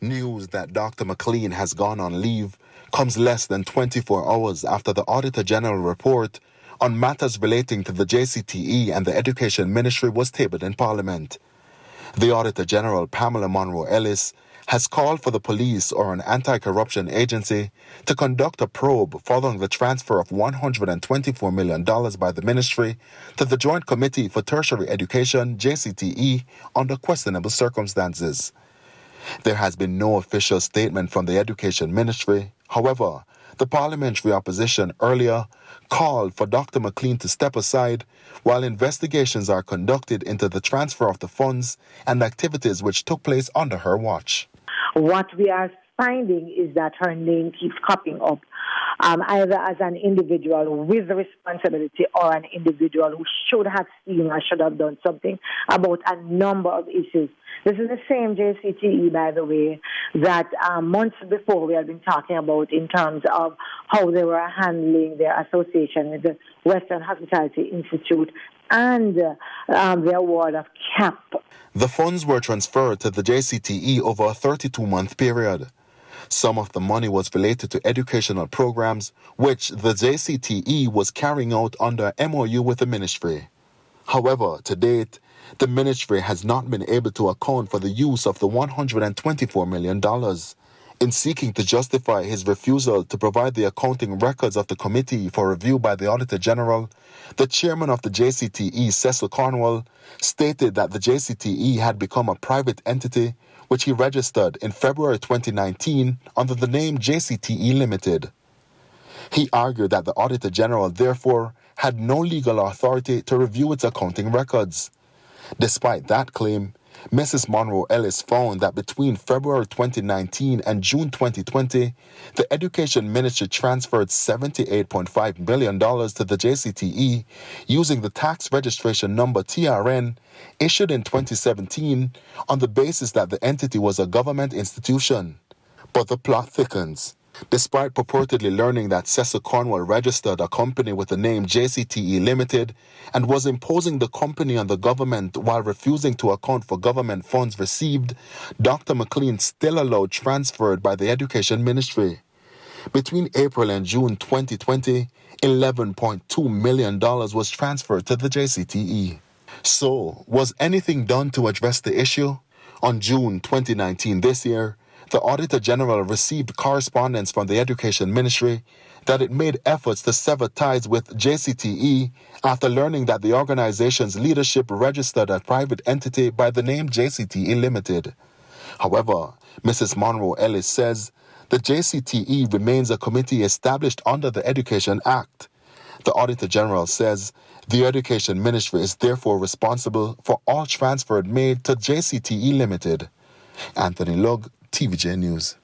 News that Dr. Mclean has gone on leave comes less than 24 hours after the Auditor General report on matters relating to the JCTE and the Education Ministry was tabled in Parliament. The Auditor General, Pamela Monroe-Ellis, has called for the police or an anti-corruption agency to conduct a probe following the transfer of $124 million by the ministry to the Joint Committee for Tertiary Education, JCTE, under questionable circumstances. There has been no official statement from the Education Ministry. However, the parliamentary opposition earlier called for Dr. Mclean to step aside while investigations are conducted into the transfer of the funds and activities which took place under her watch. What we are finding is that her name keeps cropping up, either as an individual with responsibility or an individual who should have seen or should have done something about a number of issues. This is the same JCTE, by the way, that months before we have been talking about in terms of how they were handling their association with the Western Hospitality Institute and the award of CAP. The funds were transferred to the JCTE over a 32-month period. Some of the money was related to educational programs, which the JCTE was carrying out under MOU with the ministry. However, to date, the ministry has not been able to account for the use of the $124 million. In seeking to justify his refusal to provide the accounting records of the committee for review by the Auditor General, the chairman of the JCTE, Cecil Cornwall, stated that the JCTE had become a private entity which he registered in February 2019 under the name JCTE Limited. He argued that the Auditor General therefore had no legal authority to review its accounting records. Despite that claim, Mrs. Monroe-Ellis found that between February 2019 and June 2020, the Education Ministry transferred $78.5 million to the JCTE using the tax registration number TRN issued in 2017 on the basis that the entity was a government institution. But the plot thickens. Despite purportedly learning that Cecil Cornwall registered a company with the name JCTE Limited and was imposing the company on the government while refusing to account for government funds received, Dr. Mclean still allowed transferred by the Education Ministry. Between April and June 2020, $11.2 million was transferred to the JCTE. So, was anything done to address the issue? On June 2019 this year, the Auditor General received correspondence from the Education Ministry that it made efforts to sever ties with JCTE after learning that the organization's leadership registered a private entity by the name JCTE Limited. However, Mrs. Monroe-Ellis says the JCTE remains a committee established under the Education Act. The Auditor General says the Education Ministry is therefore responsible for all transfers made to JCTE Limited. Anthony Lugg, TVJ News.